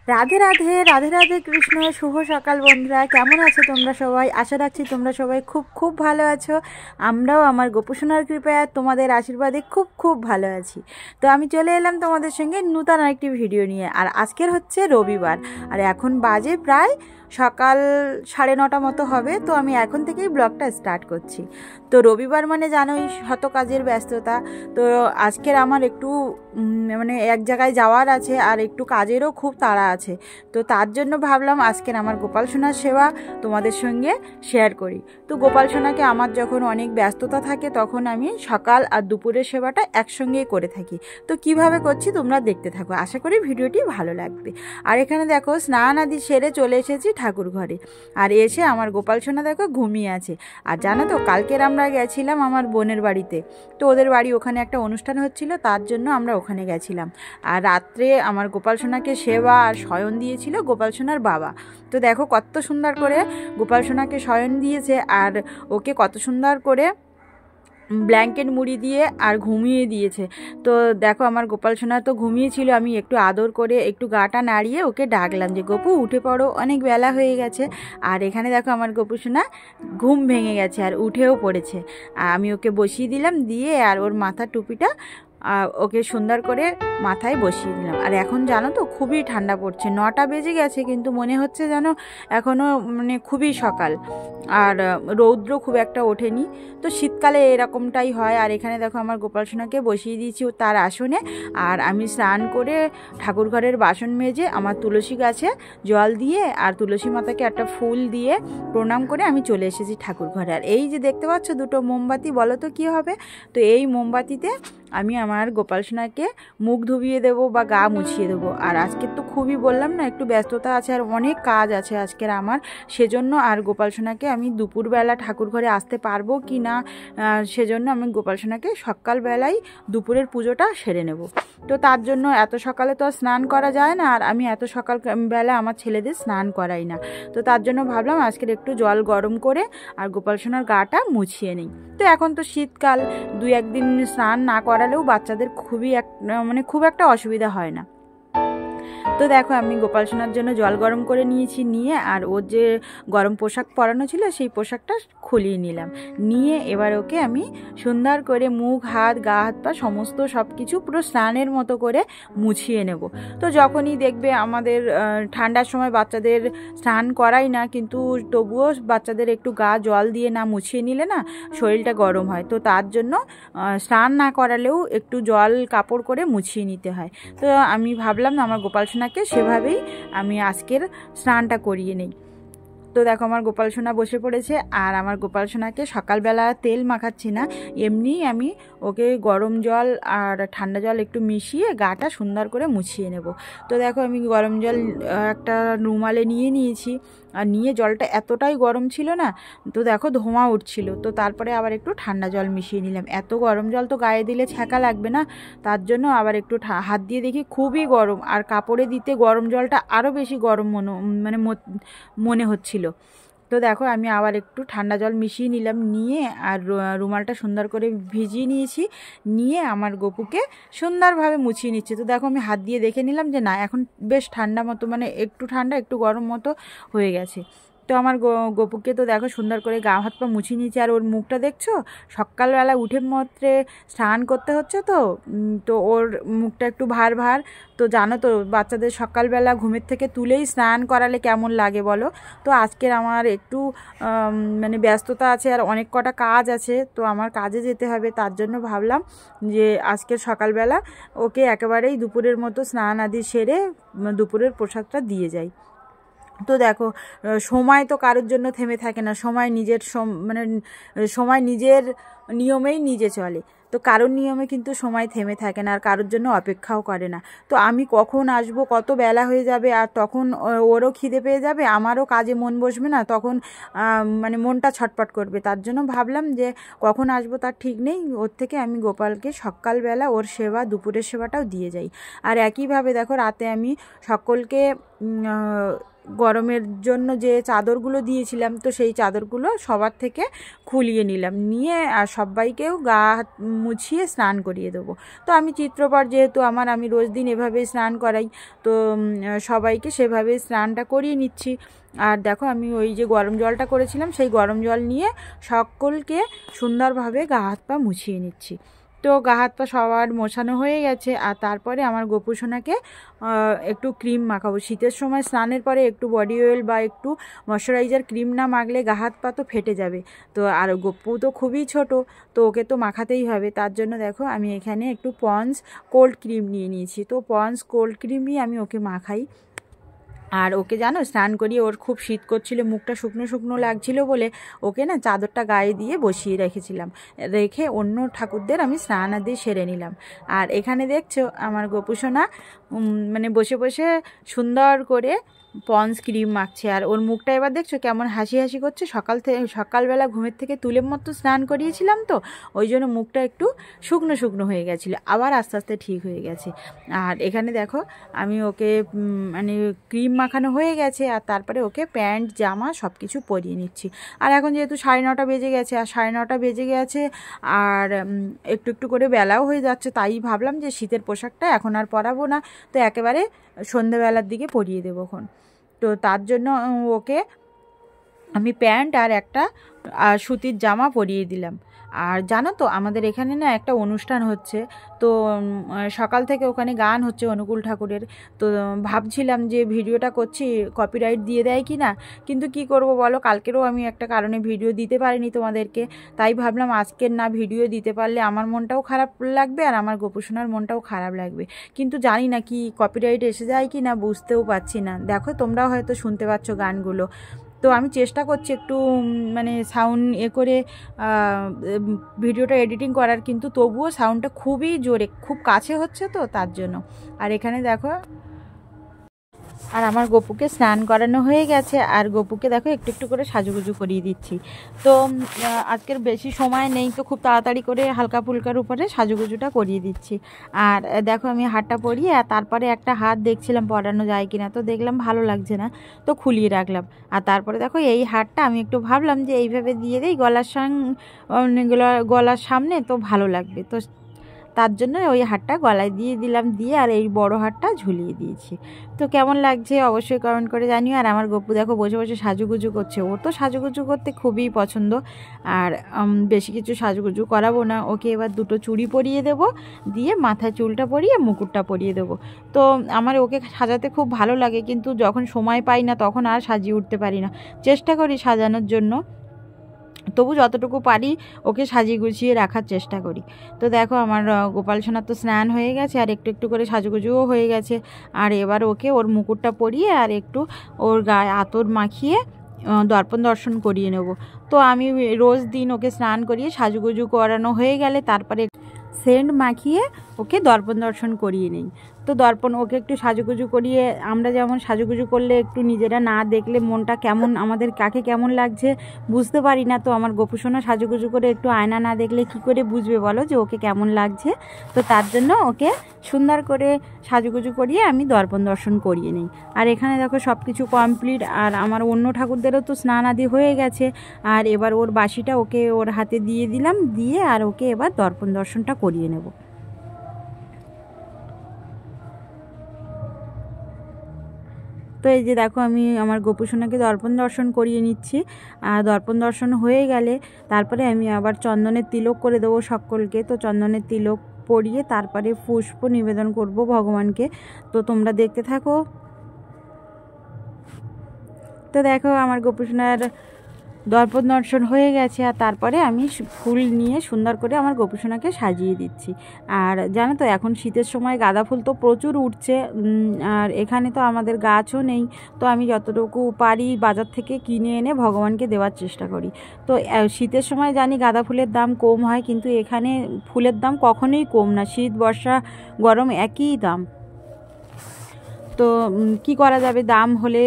রাধে রাধে রাধে রাধে কৃষ্ণ। শুভ সকাল বন্ধুরা, কেমন আছো তোমরা সবাই? আশা রাখছি তোমরা সবাই খুব খুব ভালো আছো। আমরাও আমার গোপুসোনার কৃপায় তোমাদের আশীর্বাদে খুব খুব ভালো আছি। তো আমি চলে এলাম তোমাদের সঙ্গে নূতন আরেকটি ভিডিও নিয়ে। আর আজকের হচ্ছে রবিবার, আর এখন বাজে প্রায় সকাল 9:30 মতো হবে। তো আমি এখন থেকেই ব্লগটা স্টার্ট করছি। তো রবিবার মানে জানোই শত কাজের ব্যস্ততা। তো আজকের আমার একটু মানে এক জায়গায় যাওয়ার আছে, আর একটু কাজেরও খুব তাড়া আছে। তো তার জন্য ভাবলাম আজকের আমার গোপাল সোনার সেবা তোমাদের সঙ্গে শেয়ার করি। তো গোপাল সোনাকে আমার যখন অনেক ব্যস্ততা থাকে তখন আমি সকাল আর দুপুরের সেবাটা একসঙ্গেই করে থাকি। তো কিভাবে করছি তোমরা দেখতে থাকো, আশা করি ভিডিওটি ভালো লাগবে। আর এখানে দেখো স্নান আদি সেরে চলে এসেছি ঠাকুর ঘরে। আর এসে আমার গোপাল সোনা দেখো ঘুমিয়ে আছে। আর জানো তো কালকের আমরা গেছিলাম আমার বোনের বাড়িতে। তো ওদের বাড়ি ওখানে একটা অনুষ্ঠান হচ্ছিল, তার জন্য আমরা ওখানে গেছিলাম। আর রাত্রে আমার গোপাল সোনাকে সেবা আর শয়ন দিয়েছিল গোপাল সোনার বাবা। তো দেখো কত সুন্দর করে গোপাল সোনাকে শয়ন দিয়েছে, আর ওকে কত সুন্দর করে ব্ল্যাঙ্কেট মুড়ি দিয়ে আর ঘুমিয়ে দিয়েছে। তো দেখো আমার গোপাল সোনা তো ঘুমিয়েছিল, আমি একটু আদর করে একটু গাটা নাড়িয়ে ওকে ডাকলাম যে গপু উঠে পড়ো, অনেক বেলা হয়ে গেছে। আর এখানে দেখো আমার গোপু সোনা ঘুম ভেঙে গেছে আর উঠেও পড়েছে। আমি ওকে বসিয়ে দিলাম, দিয়ে আর ওর মাথার টুপিটা ওকে সুন্দর করে মাথায় বসিয়ে দিলাম। আর এখন জানো তো খুবই ঠান্ডা পড়ছে, 9টা বেজে গেছে, কিন্তু মনে হচ্ছে যেন এখনও মানে খুবই সকাল, আর রৌদ্র খুব একটা ওঠেনি। তো শীতকালে এরকমটাই হয়। আর এখানে দেখো আমার গোপাল সোনাকে বসিয়ে দিয়েছি তার আসনে। আর আমি স্নান করে ঠাকুর ঘরের বাসন মেজে আমার তুলসী গাছে জল দিয়ে আর তুলসী মাতাকে একটা ফুল দিয়ে প্রণাম করে আমি চলে এসেছি ঠাকুর ঘরে। আর এই যে দেখতে পাচ্ছ দুটো মোমবাতি, বলো তো কী হবে? তো এই মোমবাতিতে আমি আমার গোপাল সোনাকে মুখ ধুবিয়ে দেবো বা গা মুছিয়ে দেবো। আর আজকে তো খুবই বললাম না একটু ব্যস্ততা আছে আর অনেক কাজ আছে আজকের আমার, সেজন্য আর গোপাল সোনাকে আমি দুপুরবেলা ঠাকুর ঘরে আসতে পারবো কি না সেজন্য আমি গোপাল সোনাকে সকালবেলায় দুপুরের পুজোটা সেরে নেব। তো তার জন্য এত সকালে তো আর স্নান করা যায় না, আর আমি এত সকালবেলা আমার ছেলেদের স্নান করাই না। তো তার জন্য ভাবলাম আজকের একটু জল গরম করে আর গোপাল সোনার গাটা মুছিয়ে নিই। তো এখন তো শীতকাল, 2-1 দিন স্নান না করালেও বাচ্চাদের খুব একটা অসুবিধা হয় না। তো দেখো আমি গোপাল সোনার জন্য জল গরম করে নিয়েছি, নিয়ে আর ওর যে গরম পোশাক পরানো ছিল সেই পোশাকটা খুলিয়ে নিলাম, নিয়ে এবার ওকে আমি সুন্দর করে মুখ হাত গা হাত পা সমস্ত সব কিছু পুরো স্নানের মতো করে মুছিয়ে নেব। তো যখনই দেখবে আমাদের ঠান্ডার সময় বাচ্চাদের স্নান করাই না, কিন্তু তবুও বাচ্চাদের একটু গা জল দিয়ে না মুছিয়ে নিলে না শরীরটা গরম হয়। তো তার জন্য স্নান না করালেও একটু জল কাপড় করে মুছিয়ে নিতে হয়। তো আমি ভাবলাম আমার গোপাল সোনাকে সেভাবেই আমি আজকের স্নানটা করিয়ে নিই। তো দেখো আমার গোপাল সোনা বসে পড়েছে। আর আমার গোপাল সোনাকে সকালবেলা তেল মাখাচ্ছি না, এমনি আমি ওকে গরম জল আর ঠান্ডা জল একটু মিশিয়ে গাটা সুন্দর করে মুছিয়ে নেব। তো দেখো আমি গরম জল একটা রুমালে নিয়ে নিয়েছি, আর নিয়ে জলটা এতটাই গরম ছিল না, তো দেখো ধোঁয়া উঠছিল। তো তারপরে আবার একটু ঠান্ডা জল মিশিয়ে নিলাম। এত গরম জল তো গায়ে দিলে ছ্যাঁকা লাগবে না, তার জন্য আবার একটু হাত দিয়ে দেখি খুবই গরম, আর কাপড়ে দিতে গরম জলটা আরও বেশি গরম মনে হচ্ছিল। তো দেখো আমি আবার একটু ঠান্ডা জল মিশিয়ে নিলাম, নিয়ে আর রুমালটা সুন্দর করে ভিজিয়ে নিয়েছি, নিয়ে আমার গপুকে সুন্দরভাবে মুছিয়ে নিচ্ছি। তো দেখো আমি হাত দিয়ে দেখে নিলাম যে না এখন বেশ ঠান্ডা মতো, মানে একটু ঠান্ডা একটু গরম মতো হয়ে গেছে। তো আমার গপুকে তো দেখো সুন্দর করে গা হাত পা মুছিয়ে নিয়েছি। আর ওর মুখটা দেখছো, সকালবেলা উঠে মাত্রে স্নান করতে হচ্ছে, তো ওর মুখটা একটু ভার ভার। তো জানো তো বাচ্চাদের সকালবেলা ঘুমের থেকে তুলেই স্নান করালে কেমন লাগে বলো? তো আজকের আমার একটু মানে ব্যস্ততা আছে আর অনেক কটা কাজ আছে, তো আমার কাজে যেতে হবে। তার জন্য ভাবলাম যে আজকের সকালবেলা ওকে একেবারেই দুপুরের মতো স্নান আদি সেরে দুপুরের প্রসাদটা দিয়ে যাই। তো দেখো সময় তো কারোর জন্য থেমে থাকে না, সময় নিজের নিয়মেই নিজে চলে। তো কারোর নিয়মে কিন্তু সময় থেমে থাকে না, আর কারোর জন্য অপেক্ষাও করে না। তো আমি কখন আসবো, কত বেলা হয়ে যাবে, আর তখন ওরও খিদে পেয়ে যাবে, আমারও কাজে মন বসবে না, তখন মানে মনটা ছটপট করবে। তার জন্য ভাবলাম যে কখন আসবো তার ঠিক নেই, ওর থেকে আমি গোপালকে সকালবেলা ওর সেবা দুপুরের সেবাটাও দিয়ে যাই। আর একইভাবে দেখো রাতে আমি সকলকে গরমের জন্য যে চাদরগুলো দিয়েছিলাম, তো সেই চাদরগুলো সবার থেকে খুলিয়ে নিলাম, নিয়ে আর সবাইকেও গা হাত মুছিয়ে স্নান করিয়ে দেবো। তো আমি চিত্রপট যেহেতু আমি রোজ দিন এভাবেই স্নান করাই, তো সবাইকে সেভাবে স্নানটা করিয়ে নিচ্ছি। আর দেখো আমি ওই যে গরম জলটা করেছিলাম সেই গরম জল নিয়ে সকলকে সুন্দরভাবে গা হাত পা মুছিয়ে নিচ্ছি। তো গা হাত পা সবার মোছানো হয়ে গেছে। আর তারপরে আমার গোপু সোনাকে একটু ক্রিম মাখাবো। শীতের সময় স্নানের পরে একটু বডি অয়েল বা একটু ময়শ্চারাইজার ক্রিম না মাখলে গা হাত পা তো ফেটে যাবে। তো আর গোপু তো খুবই ছোট, তো ওকে তো মাখাতেই হবে। তার জন্য দেখো আমি এখানে একটু পন্ডস কোল্ড ক্রিম নিয়ে নিয়েছি। তো পন্ডস কোল্ড ক্রিমই আমি ওকে মাখাই। আর ওকে জানো স্নান করিয়ে ওর খুব শীত করছিল, মুখটা শুকনো শুকনো লাগছিল বলে ওকে না চাদরটা গায়ে দিয়ে বসিয়ে রেখেছিলাম, রেখে অন্য ঠাকুরদের আমি স্নান আদি সেরে নিলাম। আর এখানে দেখছো আমার গোপু সোনা মানে বসে বসে সুন্দর করে পন্ডস ক্রিম মাখছে। আর ওর মুখটা এবার দেখছো কেমন হাসি হাসি করছে। সকালবেলা ঘুমের থেকে তুলে মতো স্নান করিয়েছিলাম, তো ওই জন্য মুখটা একটু শুকনো শুকনো হয়ে গেছিলো, আবার আস্তে আস্তে ঠিক হয়ে গেছে। আর এখানে দেখো আমি ওকে মানে ক্রিম মাখানো হয়ে গেছে, আর তারপরে ওকে প্যান্ট জামা সব কিছু পরিয়ে নিচ্ছি। আর এখন যেহেতু 9:30 বেজে গেছে, আর 9:30 বেজে গেছে আর একটু একটু করে বেলাও হয়ে যাচ্ছে, তাই ভাবলাম যে শীতের পোশাকটা এখন আর পরাবো না, তো একেবারে সন্ধেবেলার দিকে পরিয়ে দেবো এখন। তো তার জন্য ওকে আমি প্যান্ট আর একটা সুতির জামা পরিয়ে দিলাম। আর জানো তো আমাদের এখানে না একটা অনুষ্ঠান হচ্ছে, তো সকাল থেকে ওখানে গান হচ্ছে অনুকূল ঠাকুরের। তো ভাবছিলাম যে ভিডিওটা করছি কপিরাইট দিয়ে দেয় কি না, কিন্তু কি করব বলো, কালকেরও আমি একটা কারণে ভিডিও দিতে পারিনি তোমাদেরকে, তাই ভাবলাম আজকের না ভিডিও দিতে পারলে আমার মনটাও খারাপ লাগবে আর আমার গোপু সোনার মনটাও খারাপ লাগবে, কিন্তু জানি না কি কপিরাইট এসে যায় কি না, বুঝতেও পারছি না। দেখো তোমরাও হয়তো শুনতে পাচ্ছ গানগুলো, তো আমি চেষ্টা করছি একটু মানে সাউন্ড করে ভিডিওটা এডিটিং করার, কিন্তু তবুও সাউন্ডটা খুবই জোরে, খুব কাছে হচ্ছে তো তার জন্য। আর এখানে দেখো আর আমার গোপুকে স্নান করানো হয়ে গেছে, আর গোপুকে দেখো একটু একটু করে সাজুগুজু করিয়ে দিচ্ছি। তো আজকের বেশি সময় নেই, তো খুব তাড়াতাড়ি করে হালকা ফুলকার উপরে সাজুগুজুটা করিয়ে দিচ্ছি। আর দেখো আমি হাতটা পরিয়ে আর তারপরে একটা হাত দেখছিলাম পরানো যায় কিনা, তো দেখলাম ভালো লাগছে না, তো খুলিয়ে রাখলাম। আর তারপরে দেখো এই হাতটা আমি একটু ভাবলাম যে এইভাবে দিয়ে দিই গলার সামনে, তো ভালো লাগবে, তো তার জন্য ওই হারটা গলায় দিয়ে দিলাম, দিয়ে আর এই বড় হারটা ঝুলিয়ে দিয়েছি। তো কেমন লাগছে অবশ্যই কমেন্ট করে জানিও। আর আমার গপ্পু দেখো বসে বসে সাজুগুজু করছে, ও তো সাজুগুজু করতে খুবই পছন্দ। আর বেশি কিছু সাজুগুজু করাবো না, ওকে এবার দুটো চুড়ি পরিয়ে দেবো, দিয়ে মাথায় চুলটা পরিয়ে মুকুটটা পরিয়ে দেবো। তো আমার ওকে সাজাতে খুব ভালো লাগে, কিন্তু যখন সময় পাই না তখন আর সাজিয়ে উঠতে পারি না, চেষ্টা করি সাজানোর জন্য, তবু যতটুকু পারি ওকে সাজিয়ে গুছিয়ে রাখার চেষ্টা করি। তো দেখো আমার গোপাল সোনার তো স্নান হয়ে গেছে আর একটু একটু করে সাজুগুজুও হয়ে গেছে। আর এবার ওকে ওর মুকুটটা পরিয়ে আর একটু ওর গায়ে আতর মাখিয়ে দর্পণ দর্শন করিয়ে নেব। তো আমি রোজ দিন ওকে স্নান করিয়ে সাজুগুজু করানো হয়ে গেলে তারপরে সেন্ট মাখিয়ে ওকে দর্পণ দর্শন করিয়ে নিই। তো দর্পণ ওকে একটু সাজুগুজু করিয়ে, আমরা যেমন সাজুগুজু করলে একটু নিজেরা না দেখলে মনটা কেমন, আমাদের কাকে কেমন লাগছে বুঝতে পারি না, তো আমার গোপু সোনা সাজুগুজু করে একটু আয়না না দেখলে কি করে বুঝবে বলো যে ওকে কেমন লাগছে। তো তার জন্য ওকে সুন্দর করে সাজুগুজু করিয়ে আমি দর্পণ দর্শন করিয়ে নিই। আর এখানে দেখো সব কিছু কমপ্লিট, আর আমার অন্য ঠাকুরদেরও তো স্নান আদি হয়ে গেছে। আর এবার ওর বাসিটা ওকে ওর হাতে দিয়ে দিলাম, দিয়ে আর ওকে এবার দর্পণ দর্শনটা করিয়ে নেব। তো এই যে দেখো আমি আমার গোপু সোনাকে দর্পণ দর্শন করিয়ে নিচ্ছি। আর দর্পণ দর্শন হয়ে গেলে তারপরে আমি আবার চন্দনের তিলক করে দেবো সকলকে। তো চন্দনের তিলক পরিয়ে তারপরে পুষ্প নিবেদন করব ভগবানকে। তো তোমরা দেখতে থাকো। তো দেখো আমার গোপু সোনার দর্পণ দর্শন হয়ে গেছে, আর তারপরে আমি ফুল নিয়ে সুন্দর করে আমার গোপু সোনাকে সাজিয়ে দিচ্ছি। আর জানো তো এখন শীতের সময় গাঁদা ফুল তো প্রচুর উঠছে, আর এখানে তো আমাদের গাছও নেই, তো আমি যতটুকু পারি বাজার থেকে কিনে এনে ভগবানকে দেওয়ার চেষ্টা করি। তো শীতের সময় জানি গাঁদা ফুলের দাম কম হয়, কিন্তু এখানে ফুলের দাম কখনোই কম না, শীত বর্ষা গরম একই দাম। তো কি করা যাবে, দাম হলে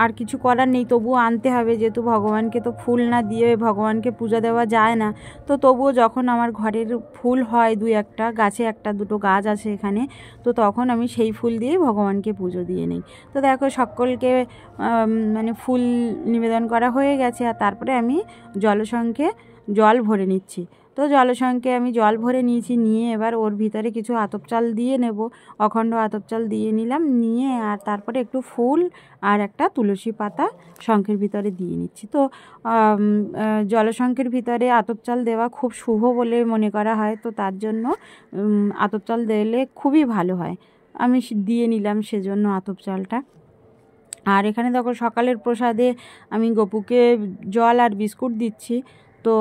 আর কিছু করার নেই, তবুও আনতে হবে, যেহেতু ভগবানকে তো ফুল না দিয়ে ভগবানকে পূজা দেওয়া যায় না। তো তবুও যখন আমার ঘরের ফুল হয় 2-1টা গাছে, 1-2 গাছ আছে এখানে, তো তখন আমি সেই ফুল দিয়েই ভগবানকে পুজো দিয়ে নিই। তো দেখো সকলকে মানে ফুল নিবেদন করা হয়ে গেছে, আর তারপরে আমি জলশঙ্খে জল ভরে নিচ্ছি। তো জলশঙ্খে আমি জল ভরে নিয়েছি, নিয়ে এবার ওর ভিতরে কিছু আতপ চাল দিয়ে নেব, অখণ্ড আতপ চাল দিয়ে নিলাম, নিয়ে আর তারপরে একটু ফুল আর একটা তুলসী পাতা শঙ্খের ভিতরে দিয়ে নিচ্ছি। তো জলশঙ্খের ভিতরে আতপ চাল দেওয়া খুব শুভ বলে মনে করা হয়, তো তার জন্য আতপ চাল দিলে খুবই ভালো হয়। আমি দিয়ে নিলাম সেজন্য আতপ চালটা। আর এখানে দেখো সকালের প্রসাদে আমি গপুকে জল আর বিস্কুট দিচ্ছি। তো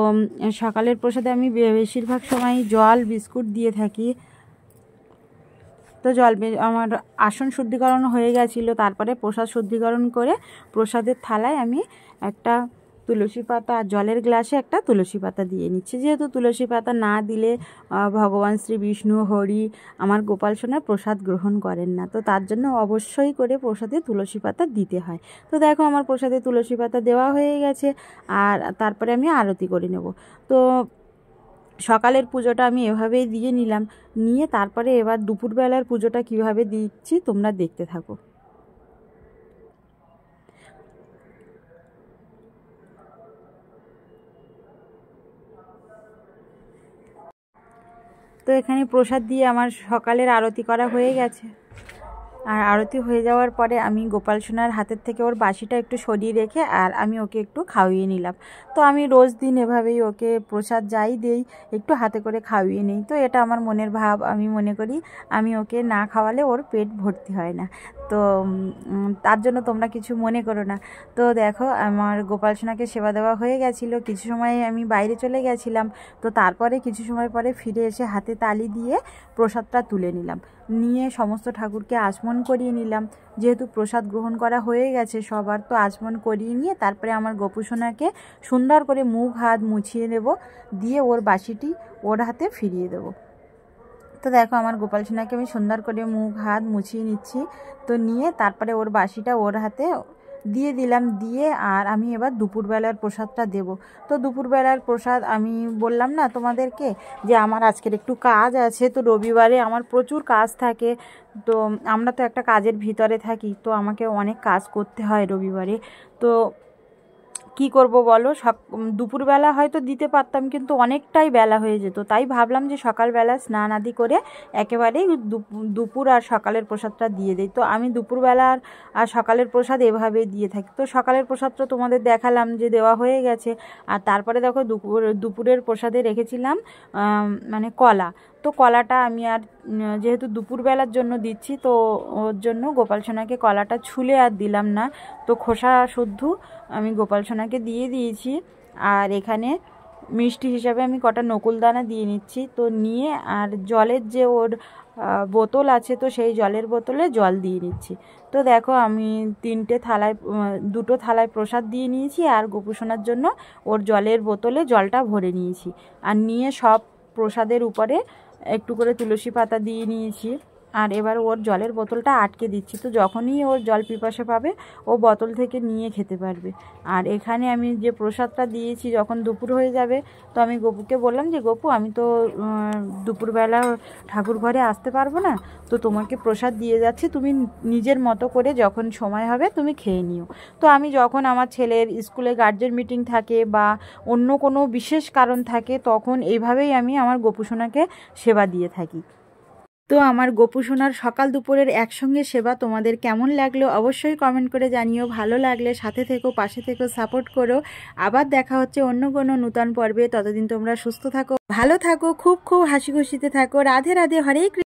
সকালের প্রসাদে আমি বেশিরভাগ সময় জল বিস্কুট দিয়ে থাকি। তো আমার আসন শুদ্ধিকরণ হয়ে গেছিলো, তারপরে প্রসাদ শুদ্ধিকরণ করে প্রসাদের থালায় আমি একটা তুলসী পাতা আর জলের গ্লাসে একটা তুলসী পাতা দিয়ে নিচ্ছি। যেহেতু তুলসী পাতা না দিলে ভগবান শ্রী বিষ্ণু হরি আমার গোপাল সোনা প্রসাদ গ্রহণ করেন না, তো তার জন্য অবশ্যই করে প্রসাদে তুলসী পাতা দিতে হয়। তো দেখো আমার প্রসাদে তুলসী পাতা দেওয়া হয়ে গেছে, আর তারপরে আমি আরতি করে নেব। তো সকালের পুজোটা আমি এভাবেই দিয়ে নিলাম, নিয়ে তারপরে এবার দুপুরবেলার পুজোটা কিভাবে দিচ্ছি তোমরা দেখতে থাকো। তো এখানে প্রসাদ দিয়ে আমার সকালের আরতি করা হয়ে গেছে, আর আরতি হয়ে যাওয়ার পরে আমি গোপাল সোনার হাতের থেকে ওর বাসিটা একটু সরিয়ে রেখে আর আমি ওকে একটু খাওয়িয়ে নিলাম। তো আমি রোজ দিন এভাবেই ওকে প্রসাদ যাই দেই একটু হাতে করে খাওয়িয়ে নিই। তো এটা আমার মনের ভাব, আমি মনে করি আমি ওকে না খাওয়ালে ওর পেট ভর্তি হয় না, তো তার জন্য তোমরা কিছু মনে করো না। তো দেখো আমার গোপাল সোনাকে সেবা দেওয়া হয়ে গেছিলো, কিছু সময় আমি বাইরে চলে গেছিলাম, তো তারপরে কিছু সময় পরে ফিরে এসে হাতে তালি দিয়ে প্রসাদটা তুলে নিলাম, নিয়ে সমস্ত ঠাকুরকে আচমন করিয়ে নিলাম। যেহেতু প্রসাদ গ্রহণ করা হয়ে গেছে সবার, তো আচমন করিয়ে নিয়ে তারপরে আমার গোপু সোনাকে সুন্দর করে মুখ হাত মুছিয়ে দেব, দিয়ে ওর বাসিটি ওর হাতে ফিরিয়ে দেব। তো দেখো আমার গোপাল সোনাকে আমি সুন্দর করে মুখ হাত মুছিয়ে নিচ্ছি, তো নিয়ে তারপরে ওর বাসিটা ওর হাতে দিয়ে দিলাম, দিয়ে আর আমি এবার দুপুরবেলার প্রসাদটা দেব। তো দুপুরবেলার প্রসাদ আমি বললাম না তোমাদেরকে যে আমার আজকের একটু কাজ আছে, তো রবিবারে আমার প্রচুর কাজ থাকে, তো আমরা তো একটা কাজের ভিতরে থাকি, তো আমাকে অনেক কাজ করতে হয় রবিবারে। তো কি করব বলো, দুপুরবেলা হয়তো দিতে পারতাম, কিন্তু অনেকটাই বেলা হয়ে যেত, তাই ভাবলাম যে সকালবেলা স্নান আদি করে একেবারেই দুপুর আর সকালের প্রসাদটা দিয়ে দিই। তো আমি দুপুরবেলার আর সকালের প্রসাদ এভাবেই দিয়ে থাকি। তো সকালের প্রসাদটা তোমাদের দেখালাম যে দেওয়া হয়ে গেছে, আর তারপরে দেখো দুপুরের প্রসাদে রেখেছিলাম মানে কলা। তো কলাটা আমি আর যেহেতু দুপুরবেলার জন্য দিচ্ছি, তো ওর জন্য গোপাল সোনাকে কলাটা ছুলে আর দিলাম না, তো খোসা শুদ্ধ আমি গোপাল সোনাকে দিয়ে দিয়েছি। আর এখানে মিষ্টি হিসাবে আমি কটা নকুলদানা দিয়ে নিচ্ছি, তো নিয়ে আর জলের যে ওর বোতল আছে, তো সেই জলের বোতলে জল দিয়ে নিচ্ছি। তো দেখো আমি 2টো থালায় প্রসাদ দিয়ে নিয়েছি, আর গোপু সোনার জন্য ওর জলের বোতলে জলটা ভরে নিয়েছি, আর নিয়ে সব প্রসাদের উপরে একটু করে তুলসী পাতা দিয়ে নিয়েছি। আর এবার ওর জলের বোতলটা আটকে দিচ্ছি, তো যখনই ওর জল পিপাসা পাবে ও বোতল থেকে নিয়ে খেতে পারবে। আর এখানে আমি যে প্রসাদটা দিয়েছি, যখন দুপুর হয়ে যাবে, তো আমি গপুকে বললাম যে গপু আমি তো দুপুরবেলা ঠাকুর ঘরে আসতে পারবো না, তো তোমাকে প্রসাদ দিয়ে যাচ্ছি, তুমি নিজের মতো করে যখন সময় হবে তুমি খেয়ে নিও। তো আমি যখন আমার ছেলের স্কুলে গার্জেন মিটিং থাকে বা অন্য কোনো বিশেষ কারণ থাকে, তখন এইভাবেই আমি আমার গপু সোনাকে সেবা দিয়ে থাকি। তো আমার গোপু সোনার সকাল দুপুরের একসঙ্গে সেবা তোমাদের কেমন লাগলো অবশ্যই কমেন্ট করে জানিও। ভালো লাগলে সাথে থেকো, পাশে থেকো, সাপোর্ট করো। আবার দেখা হচ্ছে অন্য কোনো নূতন পর্বে, ততদিন তোমরা সুস্থ থাকো, ভালো থাকো, খুব খুব হাসি খুশিতে থাকো। রাধে রাধে, হরে কৃষ্ণ।